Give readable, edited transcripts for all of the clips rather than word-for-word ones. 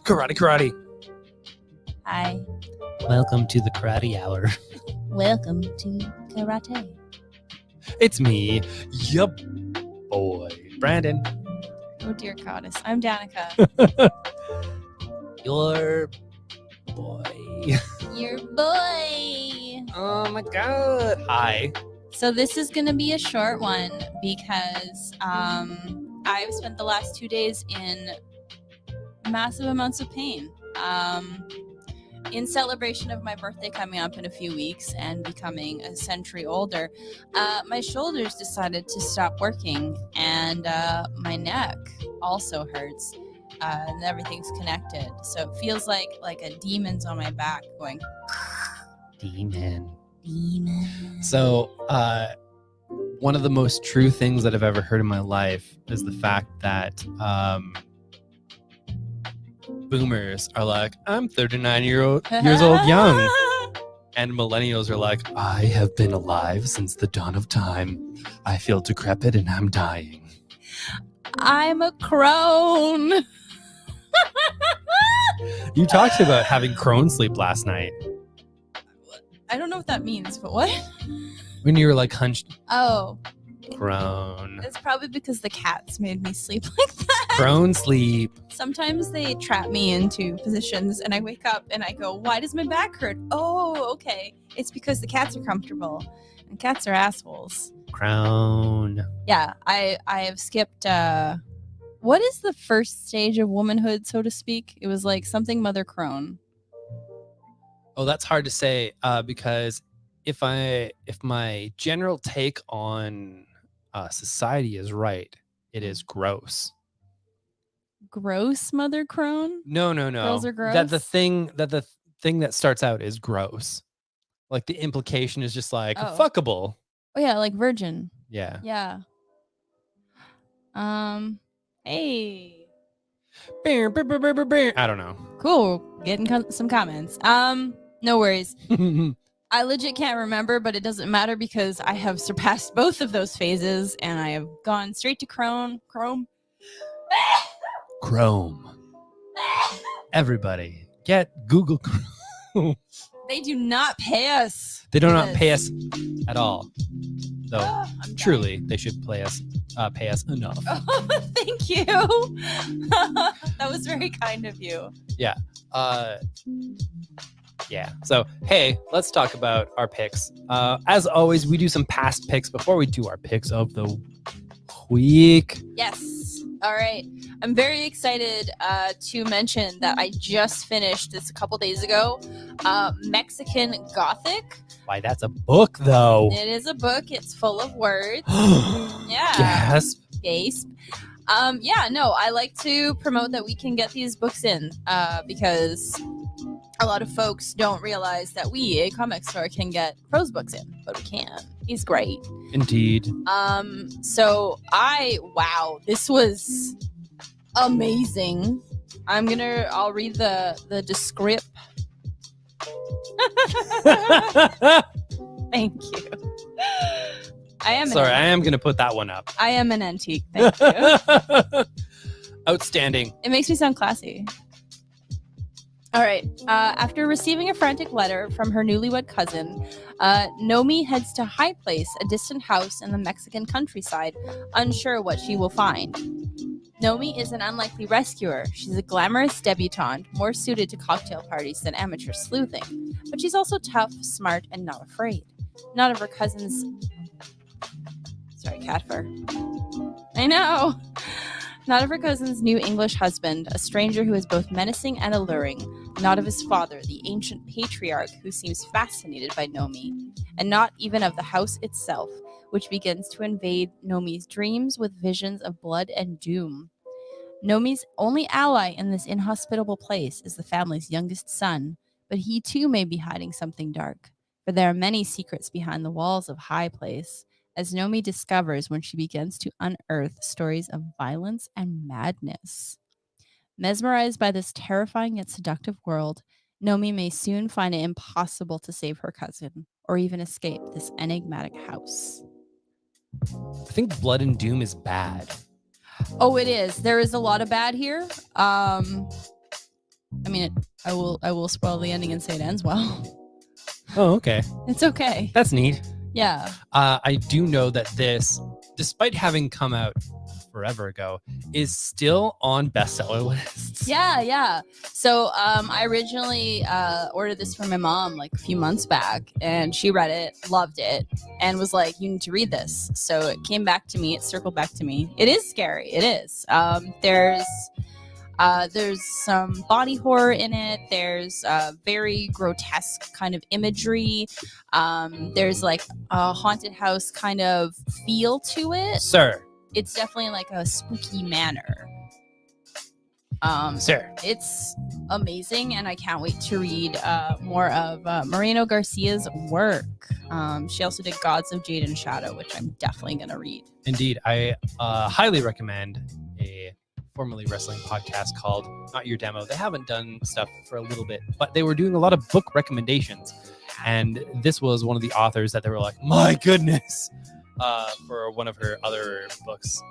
Karate. Hi. Welcome to the Karate Hour. Welcome to Karate. It's me, yup, boy, Brandon. Oh dear goddess. I'm Danica. Your boy. Your boy. Oh my god. Hi. So this is going to be a short one because I've spent the last 2 days in massive amounts of pain. In celebration of my birthday coming up in a few weeks and becoming a century older, my shoulders decided to stop working, and my neck also hurts, and everything's connected. So it feels like a demon's on my back going. Demon. Demon. So, one of the most true things that I've ever heard in my life is the fact that boomers are like, I'm 39 years old young. And millennials are like, I have been alive since the dawn of time. I feel decrepit and I'm dying. I'm a crone. You talked about having crone sleep last night. I don't know what that means, but what? When you were like hunched. Oh. Crone. It's probably because the cats made me sleep like that. Crone sleep. Sometimes they trap me into positions and I wake up and I go, why does my back hurt? Oh, okay. It's because the cats are comfortable. And cats are assholes. Crone. Yeah, I have skipped what is the first stage of womanhood, so to speak? It was like something mother crone. Oh, that's hard to say because if my general take on society is right, it is gross. Gross mother crone? No. Girls are gross? That the thing that starts out is gross. Like the implication is just like fuckable. Oh yeah, like virgin. Yeah. Yeah. Hey. I don't know. Cool. Getting some comments. No worries. I legit can't remember, but it doesn't matter because I have surpassed both of those phases and I have gone straight to Chrome. Everybody, get Google Chrome. They do not pay us. They do not pay us at all. Though truly, they should pay us enough. Oh, thank you. That was very kind of you. Yeah. Yeah. So, hey, let's talk about our picks. As always, we do some past picks before we do our picks of the week. Yes. All right. I'm very excited to mention that I just finished this a couple days ago. Mexican Gothic. Why, that's a book, though. It is a book. It's full of words. Yeah. Gasp. Gasp. Yeah, no, I like to promote that we can get these books in because a lot of folks don't realize that we, a comic store, can get prose books in, but we can. He's great. Indeed. So wow, this was amazing. I'll read the descript. Thank you. I am going to put that one up. I am an antique. Thank you. Outstanding. It makes me sound classy. All right. After receiving a frantic letter from her newlywed cousin, Nomi heads to High Place, a distant house in the Mexican countryside, unsure what she will find. Nomi is an unlikely rescuer. She's a glamorous debutante, more suited to cocktail parties than amateur sleuthing. But she's also tough, smart, and not afraid. None of her cousins... Sorry, cat fur. I know! Not of her cousin's new English husband, a stranger who is both menacing and alluring. Not of his father, the ancient patriarch who seems fascinated by Nomi. And not even of the house itself, which begins to invade Nomi's dreams with visions of blood and doom. Nomi's only ally in this inhospitable place is the family's youngest son, but he too may be hiding something dark, for there are many secrets behind the walls of High Place, as Nomi discovers when she begins to unearth stories of violence and madness. Mesmerized by this terrifying yet seductive world, Nomi may soon find it impossible to save her cousin, or even escape this enigmatic house. I think blood and doom is bad. Oh, it is. There is a lot of bad here. I mean, I will spoil the ending and say it ends well. Oh, okay. It's okay. That's neat. Yeah. I do know that this, despite having come out forever ago, is still on bestseller lists. Yeah. So I originally ordered this for my mom like a few months back, and she read it, loved it, and was like, "You need to read this." So it came back to me. It circled back to me. It is scary. It is. There's some body horror in it. There's very grotesque kind of imagery. There's like a haunted house kind of feel to it. Sir. It's definitely like a spooky manner. Sir. It's amazing, and I can't wait to read more of Moreno Garcia's work. She also did Gods of Jade and Shadow, which I'm definitely going to read. Indeed. I highly recommend a formerly wrestling podcast called Not Your Demo. They haven't done stuff for a little bit, but they were doing a lot of book recommendations. And this was one of the authors that they were like, my goodness, for one of her other books.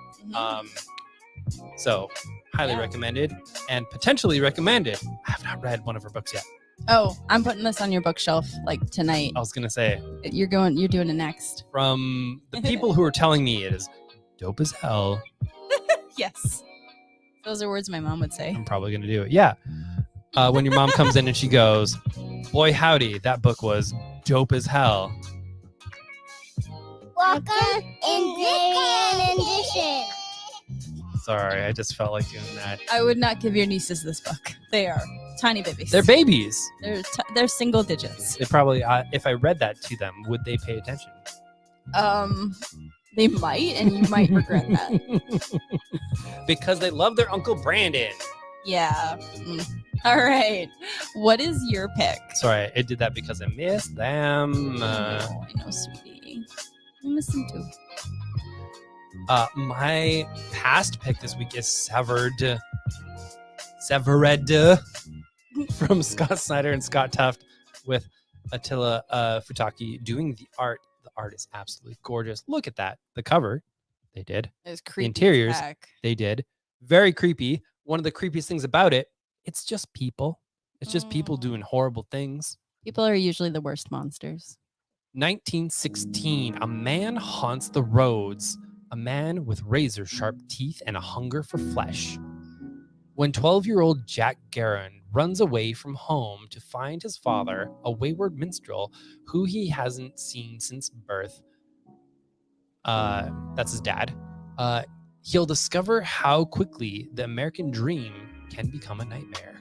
So highly recommended and potentially recommended. I have not read one of her books yet. Oh, I'm putting this on your bookshelf like tonight. I was going to say. You're doing it next. From the people who are telling me it is dope as hell. Yes. Those are words my mom would say. I'm probably going to do it. Yeah. When your mom comes in and she goes, boy, howdy, that book was dope as hell. Welcome in edition. Sorry, I just felt like doing that. I would not give your nieces this book. They are tiny babies. They're babies. They're single digits. They probably, if I read that to them, would they pay attention? They might, and you might regret that. Because they love their Uncle Brandon. Yeah. All right. What is your pick? Sorry, I did that because I missed them. I know, sweetie. I miss them too. My past pick this week is Severed from Scott Snyder and Scott Tuft, with Attila Futaki doing the art. The art is absolutely gorgeous. Look at that. The cover, they did. It's creepy. The interiors, they did. Very creepy. One of the creepiest things about it, it's just people. It's just people doing horrible things. People are usually the worst monsters. 1916, a man haunts the roads. A man with razor-sharp teeth and a hunger for flesh. When 12-year-old Jack Garin runs away from home to find his father, a wayward minstrel who he hasn't seen since birth, that's his dad, he'll discover how quickly the American dream can become a nightmare.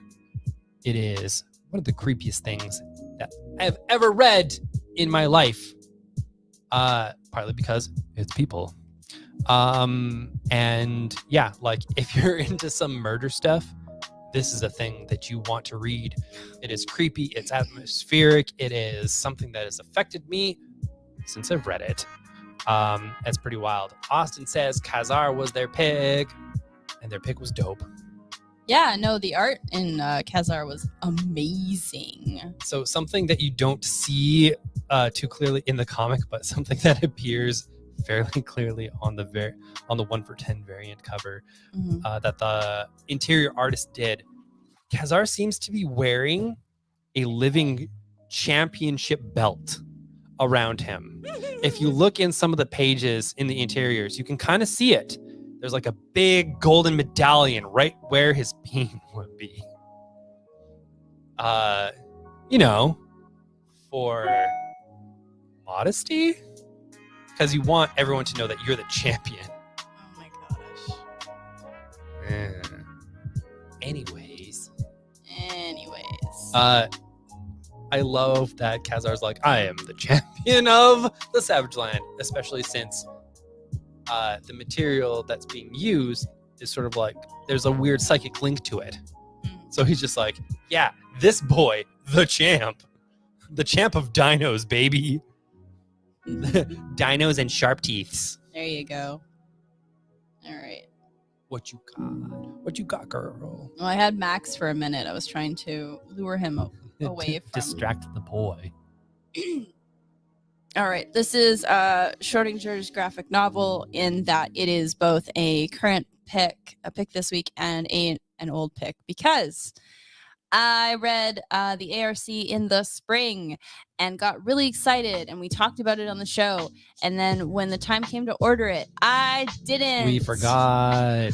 It is one of the creepiest things that I've ever read in my life, partly because it's people. And yeah, like if you're into some murder stuff, this is a thing that you want to read. It is creepy, it's atmospheric, it is something that has affected me since I've read it. It's pretty wild. Austin says Khazar was their pick, and their pick was dope. Yeah, no, the art in Khazar was amazing. So something that you don't see too clearly in the comic, but something that appears fairly clearly on the 1-for-10 variant cover, that the interior artist did. Khazar seems to be wearing a living championship belt around him. If you look in some of the pages in the interiors, you can kind of see it. There's like a big golden medallion right where his beam would be. For modesty? Because you want everyone to know that you're the champion. Oh my gosh. Anyways. I love that Khazar's like, I am the champion of the Savage Land, especially since the material that's being used is sort of like, there's a weird psychic link to it. So he's just like, yeah, this boy, the champ of dinos, baby. Dinos and sharp teeths. There you go. All right. What you got, girl? Well, I had Max for a minute. I was trying to lure him away from... Distract the boy. All right. This is Schrodinger's graphic novel in that it is both a current pick, a pick this week and an old pick, because I read the ARC in the spring and got really excited, and we talked about it on the show. And then when the time came to order it, I didn't. We forgot.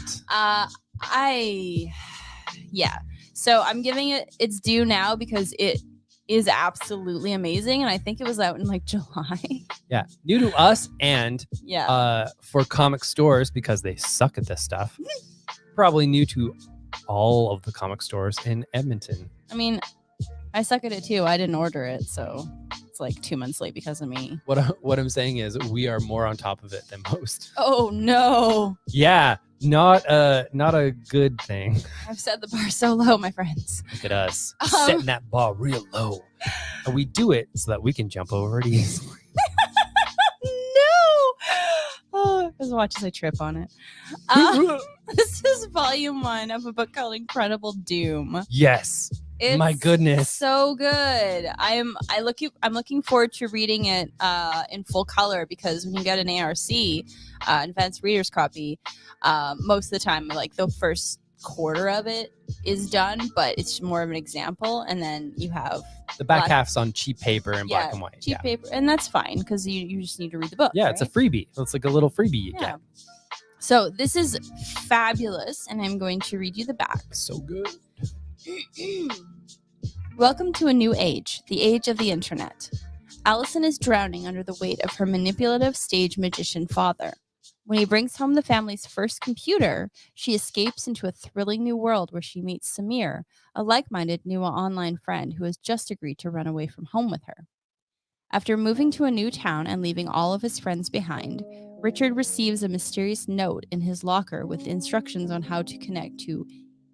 Yeah. So I'm giving it its due now because it is absolutely amazing, and I think it was out in like July. Yeah, new to us, and Yeah. for comic stores because they suck at this stuff. Probably new to all of the comic stores in Edmonton. I mean, I suck at it too. I didn't order it, so it's like 2 months late because of me. What I'm saying is we are more on top of it than most. Oh no. Yeah, not a good thing. I've set the bar so low, my friends. Look at us setting that bar real low, and we do it so that we can jump over it easily. No. Oh, as much as I trip on it. This is volume 1 of a book called Incredible Doom. Yes. It's My goodness. so good. I'm looking forward to reading it in full color, because when you get an ARC, advanced reader's copy, most of the time, like the first quarter of it is done, but it's more of an example, and then you have The back half's on cheap paper and black and white. cheap paper, and that's fine because you just need to read the book. Yeah, it's a freebie. It's like a little freebie you get. So this is fabulous, and I'm going to read you the back. So good. Welcome to a new age, the age of the internet. Allison is drowning under the weight of her manipulative stage magician father. When he brings home the family's first computer, she escapes into a thrilling new world where she meets Samir, a like-minded new online friend who has just agreed to run away from home with her. After moving to a new town and leaving all of his friends behind, Richard receives a mysterious note in his locker with instructions on how to connect to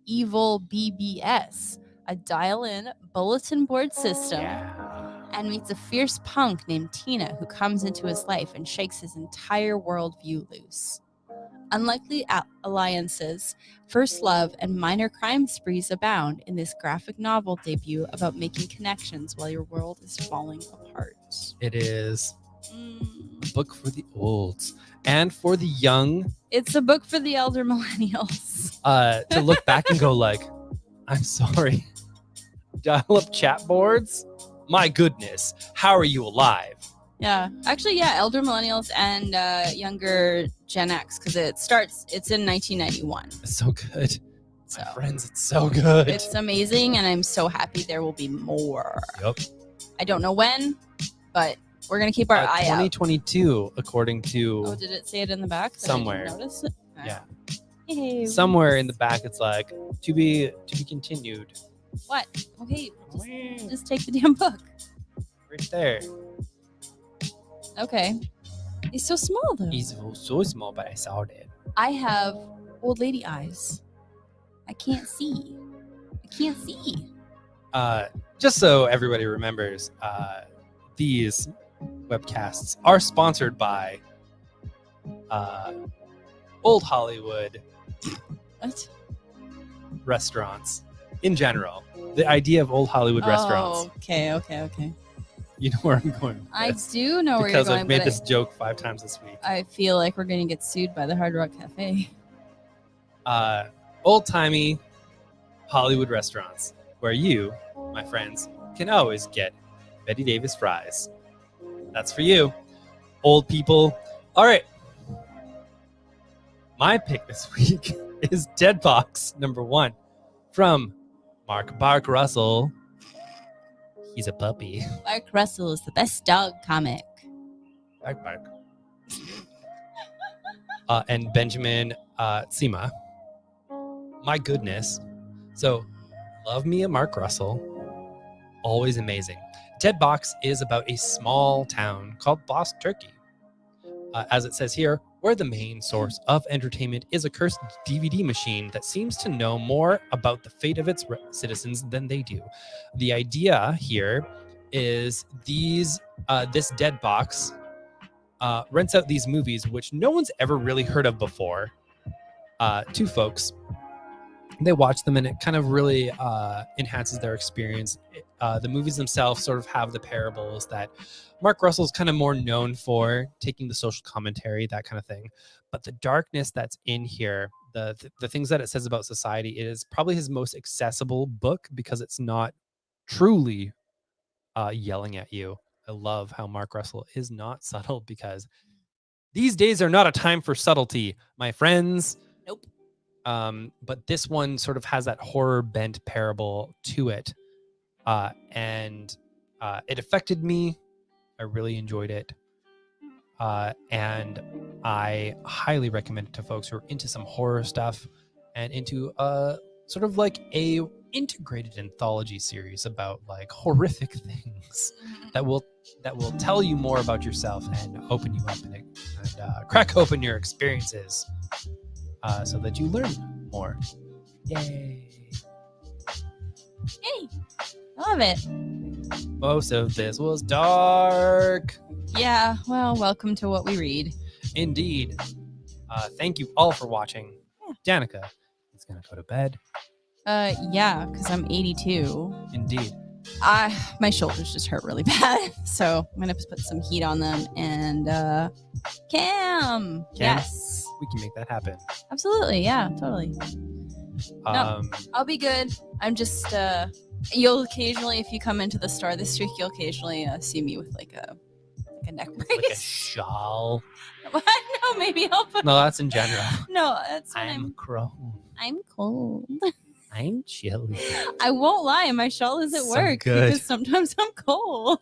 Evil BBS, a dial-in bulletin board system, and meets a fierce punk named Tina who comes into his life and shakes his entire worldview loose. Unlikely alliances, first love, and minor crime sprees abound in this graphic novel debut about making connections while your world is falling apart. It is a book for the olds and for the young. It's a book for the elder millennials. To look back and go like, I'm sorry. Dial-up chat boards? My goodness. How are you alive? Yeah. Actually, yeah, elder millennials and younger Gen X, because it's in 1991. It's so good. So My friends, it's so good. it's amazing, and I'm so happy there will be more. Yep. I don't know when, but we're going to keep our eye out. 2022, according to Oh, did it say it in the back? Somewhere. I didn't notice it? Yeah. Hey, Somewhere in the back, it's like to be continued. What? Okay, just take the damn book. Right there. Okay. He's so small, though. He's so small, but I saw it. I have old lady eyes. I can't see. Just so everybody remembers, these webcasts are sponsored by Old Hollywood What? restaurants in general. The idea of Old Hollywood restaurants. Oh, okay. You know where I'm going with I this. do know where you're Because going, I've made but this joke 5 times this week. I feel like we're going to get sued by the Hard Rock Cafe. Old-timey Hollywood restaurants where you, my friends, can always get Betty Davis fries. That's for you, old people. All right. My pick this week is Dead Box #1 from Mark Bark Russell. He's a puppy. Mark Russell is the best dog comic. Bark. And Benjamin Sima. My goodness. So, love me a Mark Russell. Always amazing. Dead Box is about a small town called Lost Turkey. As it says here, where the main source of entertainment is a cursed DVD machine that seems to know more about the fate of its citizens than they do. The idea here is this Dead Box rents out these movies, which no one's ever really heard of before, to folks. They watch them and it kind of really enhances their experience. The movies themselves sort of have the parables that Mark Russell's kind of more known for, taking the social commentary, that kind of thing. but the darkness that's in here, the things that it says about society, it is probably his most accessible book because it's not truly yelling at you. I love how Mark Russell is not subtle because these days are not a time for subtlety, my friends. Nope. But this one sort of has that horror bent parable to it. And it affected me. I really enjoyed it. And I highly recommend it to folks who are into some horror stuff and into sort of like a integrated anthology series about like horrific things that will tell you more about yourself and open you up and crack open your experiences so that you learn more. Yay! Yay! I love it. Most of this was dark. Yeah, well, welcome to what we read. Indeed. Thank you all for watching. Yeah. Danica is going to go to bed. Yeah, because I'm 82. Indeed. My shoulders just hurt really bad, so I'm gonna put some heat on them. And Cam, yes, we can make that happen. Absolutely, yeah, totally. No, I'll be good. I'm just you'll occasionally, if you come into the store this week, you'll occasionally see me with like a neck brace, like a shawl. No, maybe I'll put. No, that's in general. No, that's when I'm cold. I'm cold. I'm chilly. I won't lie, my shawl is at So work good. because sometimes I'm cold.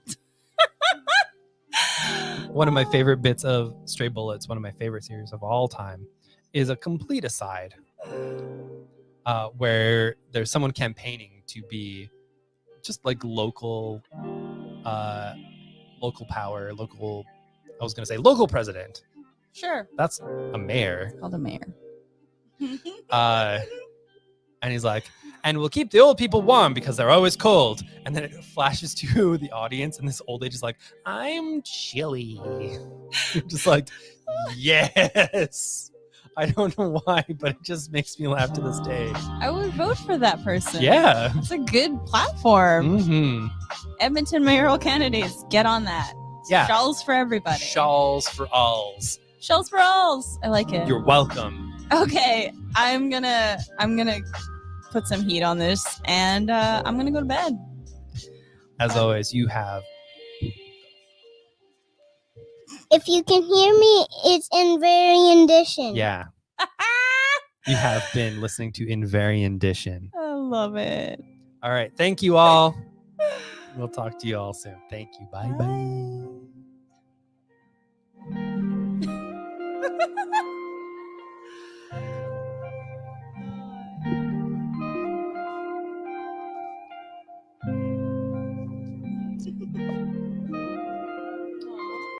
One of my favorite bits of Stray Bullets, one of my favorite series of all time, is a complete aside where there's someone campaigning to be just like local power, local president. Sure. That's a mayor. It's called a mayor. And he's like, and we'll keep the old people warm because they're always cold. And then it flashes to the audience, and this old lady is like, I'm chilly. Just like, yes. I don't know why, but it just makes me laugh to this day. I would vote for that person. Yeah. It's a good platform. Mm-hmm. Edmonton mayoral candidates, get on that. Yeah. Shawls for everybody. Shawls for alls. Shawls for alls. I like it. You're welcome. Okay, I'm gonna put some heat on this, and I'm gonna go to bed. As always, you have. If you can hear me, it's Invariant Edition. Yeah. You have been listening to Invariant Edition. I love it. All right. Thank you all. We'll talk to you all soon. Thank you. Bye bye.